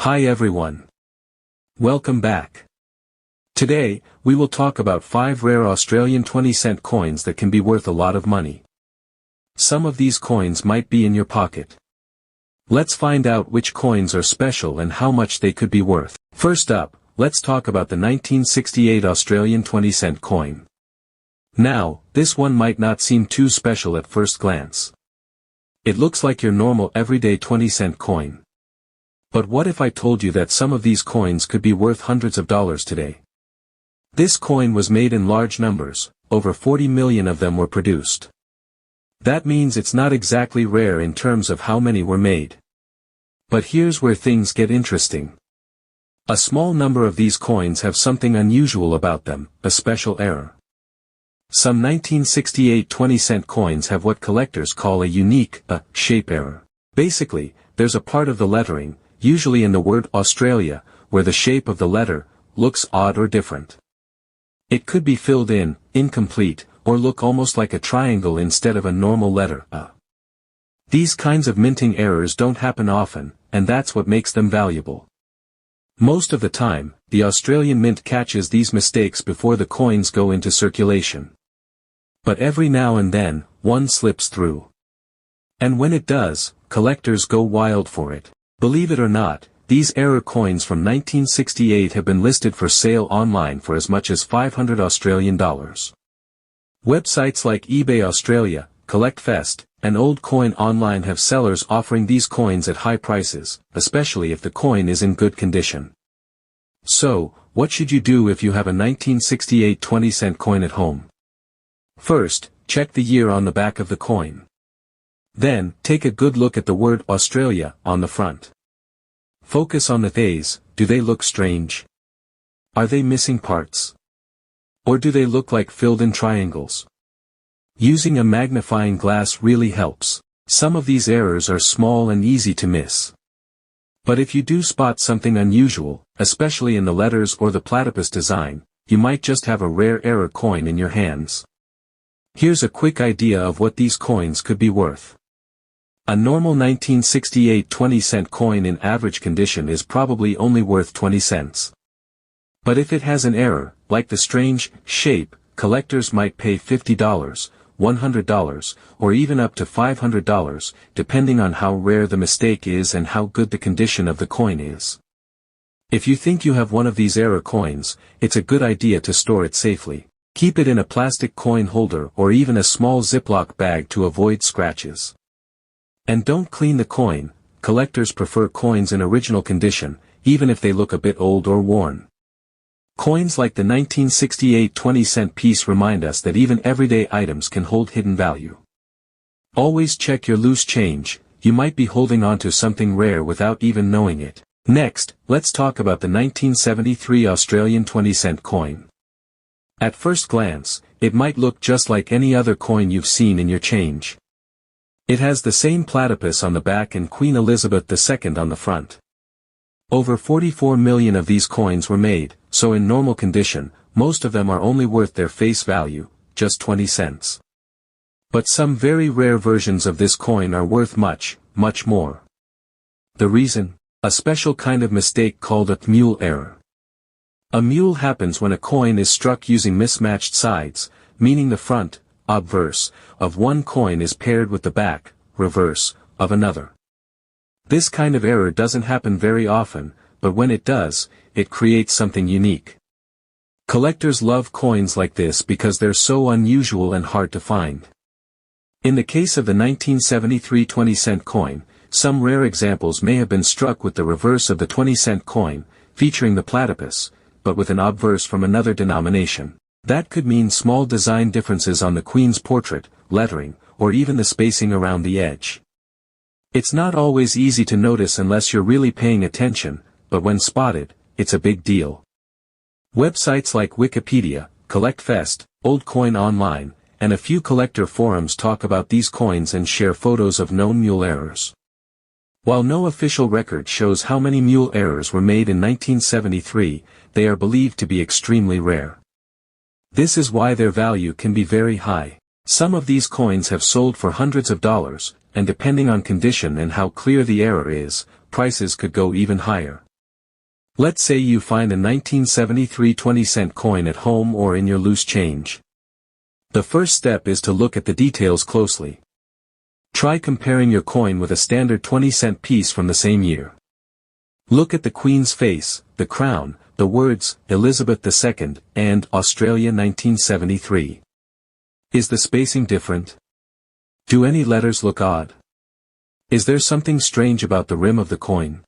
Hi everyone. Welcome back. Today, we will talk about 5 rare Australian 20-cent coins that can be worth a lot of money. Some of these coins might be in your pocket. Let's find out which coins are special and how much they could be worth. First up, let's talk about the 1968 Australian 20-cent coin. Now, this one might not seem too special at first glance. It looks like your normal everyday 20-cent coin. But what if I told you that some of these coins could be worth hundreds of dollars today? This coin was made in large numbers, over 40 million of them were produced. That means it's not exactly rare in terms of how many were made. But here's where things get interesting. A small number of these coins have something unusual about them, a special error. Some 1968 20-cent coins have what collectors call a unique, shape error. Basically, there's a part of the lettering, usually in the word Australia, where the shape of the letter looks odd or different. It could be filled in, incomplete, or look almost like a triangle instead of a normal letter, A. These kinds of minting errors don't happen often, and that's what makes them valuable. Most of the time, the Australian Mint catches these mistakes before the coins go into circulation. But every now and then, one slips through. And when it does, collectors go wild for it. Believe it or not, these error coins from 1968 have been listed for sale online for as much as 500 Australian dollars. Websites like eBay Australia, CollectFest, and Old Coin Online have sellers offering these coins at high prices, especially if the coin is in good condition. So, what should you do if you have a 1968 20-cent coin at home? First, check the year on the back of the coin. Then, take a good look at the word Australia on the front. Focus on the A's. Do they look strange? Are they missing parts? Or do they look like filled-in triangles? Using a magnifying glass really helps. Some of these errors are small and easy to miss. But if you do spot something unusual, especially in the letters or the platypus design, you might just have a rare error coin in your hands. Here's a quick idea of what these coins could be worth. A normal 1968 20-cent coin in average condition is probably only worth 20 cents. But if it has an error, like the strange shape, collectors might pay $50, $100, or even up to $500, depending on how rare the mistake is and how good the condition of the coin is. If you think you have one of these error coins, it's a good idea to store it safely. Keep it in a plastic coin holder or even a small Ziploc bag to avoid scratches. And don't clean the coin. Collectors prefer coins in original condition, even if they look a bit old or worn. Coins like the 1968 20-cent piece remind us that even everyday items can hold hidden value. Always check your loose change. You might be holding on to something rare without even knowing it. Next, let's talk about the 1973 Australian 20-cent coin. At first glance, it might look just like any other coin you've seen in your change. It has the same platypus on the back and Queen Elizabeth II on the front. Over 44 million of these coins were made, so in normal condition, most of them are only worth their face value, just 20 cents. But some very rare versions of this coin are worth much, much more. The reason? A special kind of mistake called a mule error. A mule happens when a coin is struck using mismatched sides, meaning the front, obverse, of one coin is paired with the back, reverse, of another. This kind of error doesn't happen very often, but when it does, it creates something unique. Collectors love coins like this because they're so unusual and hard to find. In the case of the 1973 20-cent coin, some rare examples may have been struck with the reverse of the 20-cent coin, featuring the platypus, but with an obverse from another denomination. That could mean small design differences on the Queen's portrait, lettering, or even the spacing around the edge. It's not always easy to notice unless you're really paying attention, but when spotted, it's a big deal. Websites like Wikipedia, CollectFest, Old Coin Online, and a few collector forums talk about these coins and share photos of known mule errors. While no official record shows how many mule errors were made in 1973, they are believed to be extremely rare. This is why their value can be very high. Some of these coins have sold for hundreds of dollars, and depending on condition and how clear the error is, prices could go even higher. Let's say you find a 1973 20-cent coin at home or in your loose change. The first step is to look at the details closely. Try comparing your coin with a standard 20-cent piece from the same year. Look at the Queen's face, the crown, the words, Elizabeth II, and Australia 1973. Is the spacing different? Do any letters look odd? Is there something strange about the rim of the coin?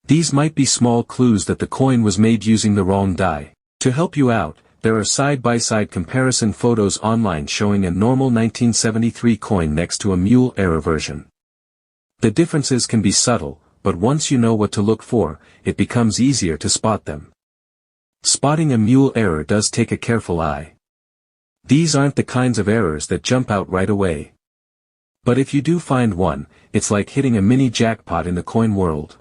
These might be small clues that the coin was made using the wrong die. To help you out, there are side-by-side comparison photos online showing a normal 1973 coin next to a mule error version. The differences can be subtle, but once you know what to look for, it becomes easier to spot them. Spotting a mule error does take a careful eye. These aren't the kinds of errors that jump out right away. But if you do find one, it's like hitting a mini jackpot in the coin world.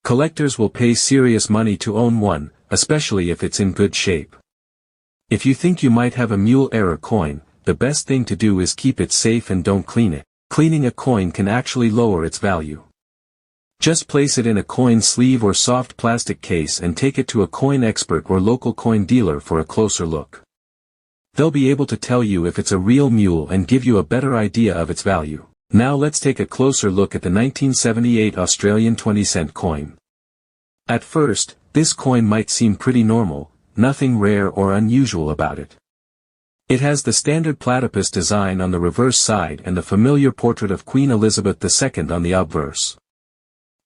Collectors will pay serious money to own one, especially if it's in good shape. If you think you might have a mule error coin, the best thing to do is keep it safe and don't clean it. Cleaning a coin can actually lower its value. Just place it in a coin sleeve or soft plastic case and take it to a coin expert or local coin dealer for a closer look. They'll be able to tell you if it's a real mule and give you a better idea of its value. Now let's take a closer look at the 1978 Australian 20-cent coin. At first, this coin might seem pretty normal, nothing rare or unusual about it. It has the standard platypus design on the reverse side and the familiar portrait of Queen Elizabeth II on the obverse.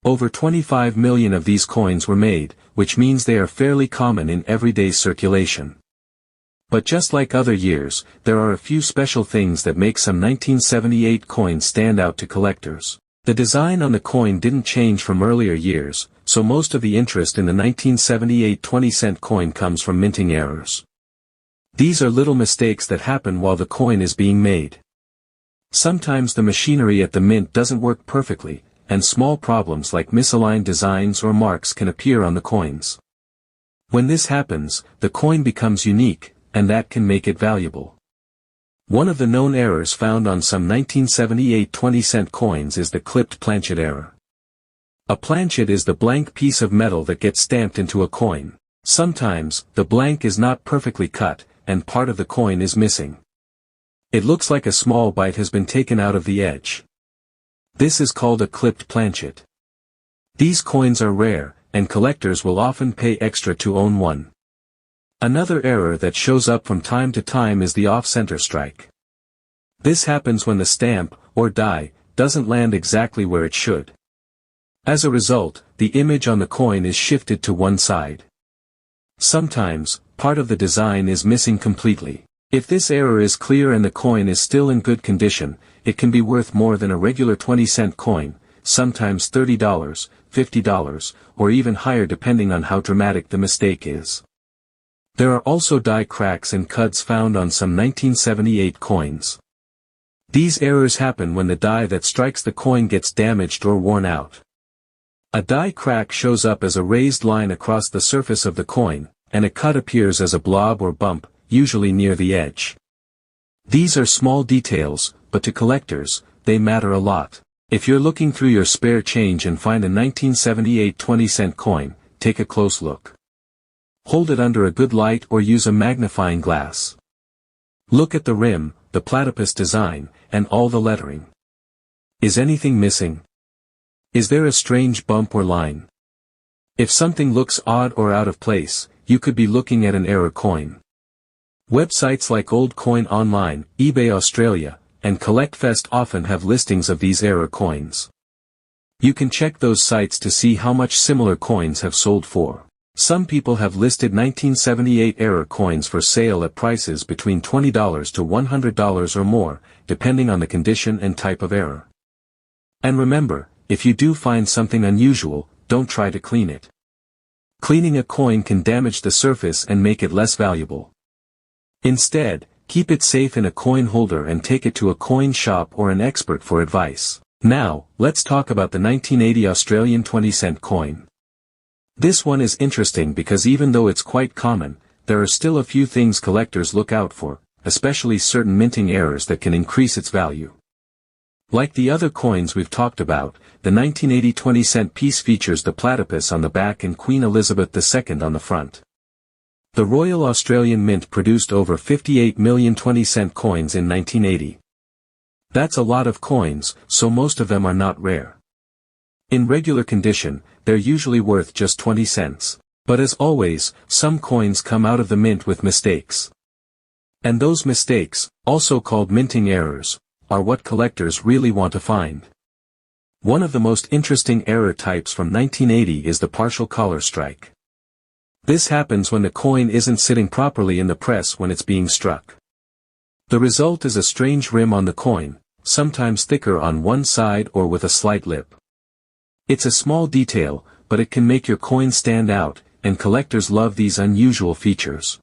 Over 25 million of these coins were made, which means they are fairly common in everyday circulation. But just like other years, there are a few special things that make some 1978 coins stand out to collectors. The design on the coin didn't change from earlier years, so most of the interest in the 1978 20-cent coin comes from minting errors. These are little mistakes that happen while the coin is being made. Sometimes the machinery at the mint doesn't work perfectly, and small problems like misaligned designs or marks can appear on the coins. When this happens, the coin becomes unique, and that can make it valuable. One of the known errors found on some 1978 20-cent coins is the clipped planchet error. A planchet is the blank piece of metal that gets stamped into a coin. Sometimes, the blank is not perfectly cut, and part of the coin is missing. It looks like a small bite has been taken out of the edge. This is called a clipped planchet. These coins are rare, and collectors will often pay extra to own one. Another error that shows up from time to time is the off-center strike. This happens when the stamp, or die, doesn't land exactly where it should. As a result, the image on the coin is shifted to one side. Sometimes, part of the design is missing completely. If this error is clear and the coin is still in good condition, it can be worth more than a regular 20-cent coin, sometimes $30, $50, or even higher depending on how dramatic the mistake is. There are also die cracks and cuts found on some 1978 coins. These errors happen when the die that strikes the coin gets damaged or worn out. A die crack shows up as a raised line across the surface of the coin, and a cut appears as a blob or bump, usually near the edge. These are small details, but to collectors, they matter a lot. If you're looking through your spare change and find a 1978 20-cent coin, take a close look. Hold it under a good light or use a magnifying glass. Look at the rim, the platypus design, and all the lettering. Is anything missing? Is there a strange bump or line? If something looks odd or out of place, you could be looking at an error coin. Websites like Old Coin Online, eBay Australia, and CollectFest often have listings of these error coins. You can check those sites to see how much similar coins have sold for. Some people have listed 1978 error coins for sale at prices between $20 to $100 or more, depending on the condition and type of error. And remember, if you do find something unusual, don't try to clean it. Cleaning a coin can damage the surface and make it less valuable. Instead, keep it safe in a coin holder and take it to a coin shop or an expert for advice. Now, let's talk about the 1980 Australian 20-cent coin. This one is interesting because even though it's quite common, there are still a few things collectors look out for, especially certain minting errors that can increase its value. Like the other coins we've talked about, the 1980 20-cent piece features the platypus on the back and Queen Elizabeth II on the front. The Royal Australian Mint produced over 58 million 20-cent coins in 1980. That's a lot of coins, so most of them are not rare. In regular condition, they're usually worth just 20 cents. But as always, some coins come out of the mint with mistakes. And those mistakes, also called minting errors, are what collectors really want to find. One of the most interesting error types from 1980 is the partial collar strike. This happens when the coin isn't sitting properly in the press when it's being struck. The result is a strange rim on the coin, sometimes thicker on one side or with a slight lip. It's a small detail, but it can make your coin stand out, and collectors love these unusual features.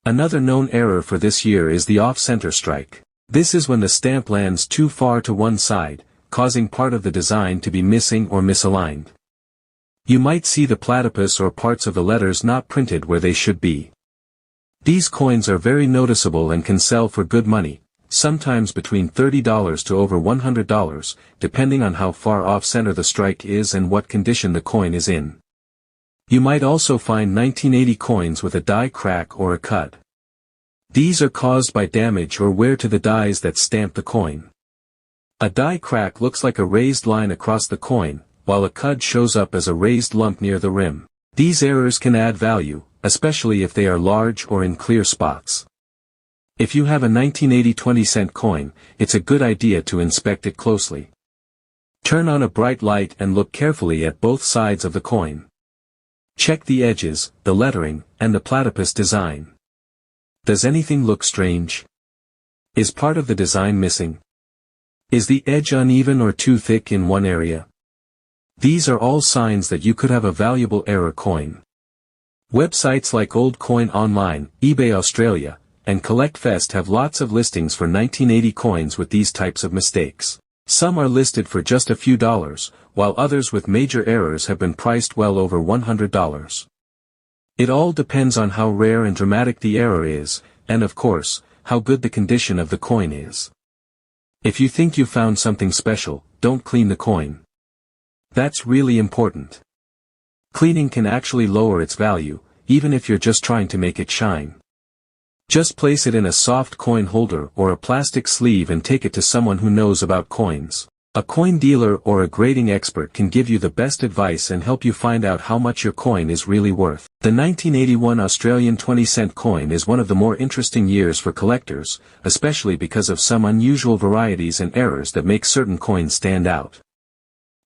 Another known error for this year is the off-center strike. This is when the stamp lands too far to one side, causing part of the design to be missing or misaligned. You might see the platypus or parts of the letters not printed where they should be. These coins are very noticeable and can sell for good money, sometimes between $30 to over $100, depending on how far off-center the strike is and what condition the coin is in. You might also find 1980 coins with a die crack or a cut. These are caused by damage or wear to the dies that stamp the coin. A die crack looks like a raised line across the coin, while a cut shows up as a raised lump near the rim. These errors can add value, especially if they are large or in clear spots. If you have a 1980 20-cent coin, it's a good idea to inspect it closely. Turn on a bright light and look carefully at both sides of the coin. Check the edges, the lettering, and the platypus design. Does anything look strange? Is part of the design missing? Is the edge uneven or too thick in one area? These are all signs that you could have a valuable error coin. Websites like Old Coin Online, eBay Australia, and CollectFest have lots of listings for 1980 coins with these types of mistakes. Some are listed for just a few dollars, while others with major errors have been priced well over $100. It all depends on how rare and dramatic the error is, and of course, how good the condition of the coin is. If you think you found something special, don't clean the coin. That's really important. Cleaning can actually lower its value, even if you're just trying to make it shine. Just place it in a soft coin holder or a plastic sleeve and take it to someone who knows about coins. A coin dealer or a grading expert can give you the best advice and help you find out how much your coin is really worth. The 1981 Australian 20-cent coin is one of the more interesting years for collectors, especially because of some unusual varieties and errors that make certain coins stand out.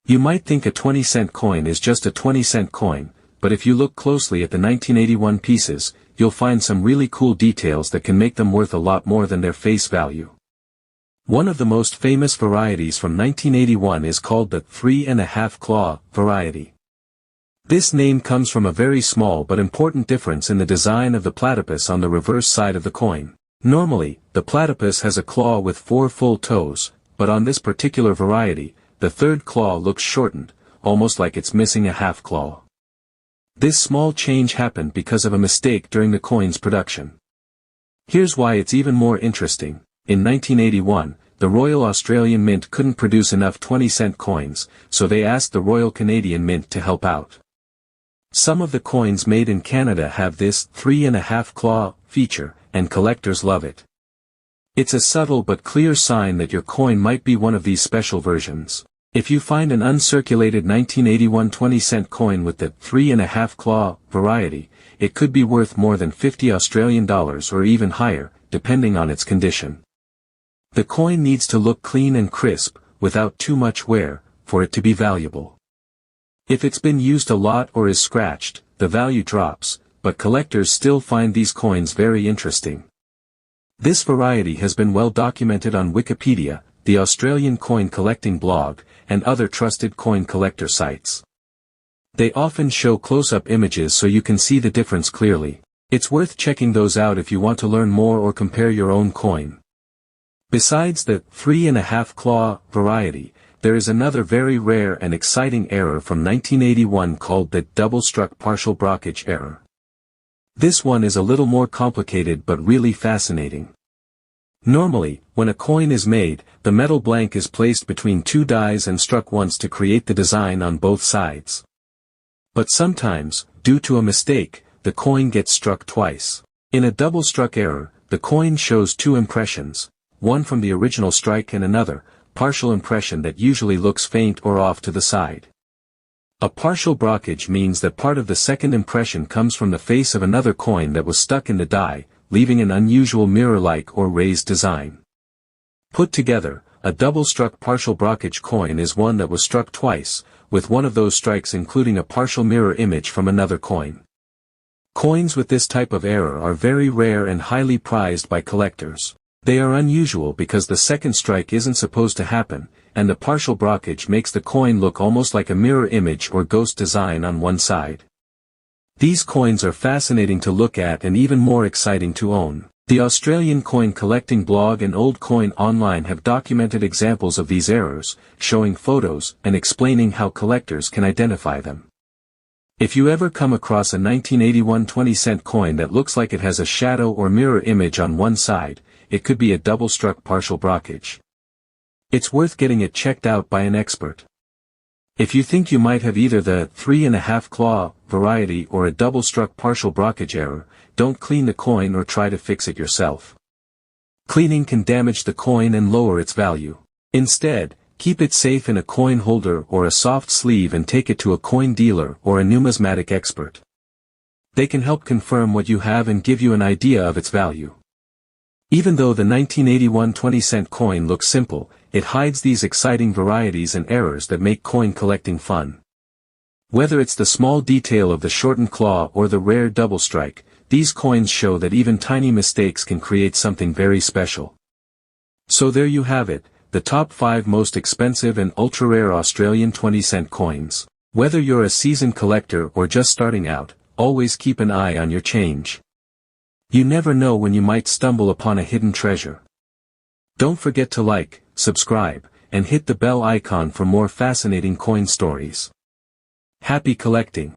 You might think a 20-cent coin is just a 20-cent coin, but if you look closely at the 1981 pieces, you'll find some really cool details that can make them worth a lot more than their face value. One of the most famous varieties from 1981 is called the 3½ claw variety. This name comes from a very small but important difference in the design of the platypus on the reverse side of the coin. Normally, the platypus has a claw with 4 full toes, but on this particular variety, the third claw looks shortened, almost like it's missing a half claw. This small change happened because of a mistake during the coin's production. Here's why it's even more interesting. In 1981, the Royal Australian Mint couldn't produce enough 20-cent coins, so they asked the Royal Canadian Mint to help out. Some of the coins made in Canada have this 3½ claw feature, and collectors love it. It's a subtle but clear sign that your coin might be one of these special versions. If you find an uncirculated 1981 20-cent coin with the 3½ claw variety, it could be worth more than $50 Australian or even higher, depending on its condition. The coin needs to look clean and crisp, without too much wear, for it to be valuable. If it's been used a lot or is scratched, the value drops, but collectors still find these coins very interesting. This variety has been well documented on Wikipedia, the Australian Coin Collecting blog, and other trusted coin collector sites. They often show close-up images so you can see the difference clearly. It's worth checking those out if you want to learn more or compare your own coin. Besides the 3½ claw variety, there is another very rare and exciting error from 1981 called the double-struck partial brockage error. This one is a little more complicated but really fascinating. Normally, when a coin is made, the metal blank is placed between two dies and struck once to create the design on both sides. But sometimes, due to a mistake, the coin gets struck twice. In a double-struck error, the coin shows two impressions, one from the original strike and another, partial impression that usually looks faint or off to the side. A partial blockage means that part of the second impression comes from the face of another coin that was stuck in the die, leaving an unusual mirror-like or raised design. Put together, a double-struck partial blockage coin is one that was struck twice, with one of those strikes including a partial mirror image from another coin. Coins with this type of error are very rare and highly prized by collectors. They are unusual because the second strike isn't supposed to happen, and the partial blockage makes the coin look almost like a mirror image or ghost design on one side. These coins are fascinating to look at and even more exciting to own. The Australian Coin Collecting blog and Old Coin Online have documented examples of these errors, showing photos and explaining how collectors can identify them. If you ever come across a 1981 20-cent coin that looks like it has a shadow or mirror image on one side, it could be a double-struck partial blockage. It's worth getting it checked out by an expert. If you think you might have either the 3½ claw variety or a double-struck partial blockage error, don't clean the coin or try to fix it yourself. Cleaning can damage the coin and lower its value. Instead, keep it safe in a coin holder or a soft sleeve and take it to a coin dealer or a numismatic expert. They can help confirm what you have and give you an idea of its value. Even though the 1981 20-cent coin looks simple, it hides these exciting varieties and errors that make coin collecting fun. Whether it's the small detail of the shortened claw or the rare double strike, these coins show that even tiny mistakes can create something very special. So there you have it, the top 5 most expensive and ultra-rare Australian 20-cent coins. Whether you're a seasoned collector or just starting out, always keep an eye on your change. You never know when you might stumble upon a hidden treasure. Don't forget to like, subscribe, and hit the bell icon for more fascinating coin stories. Happy collecting!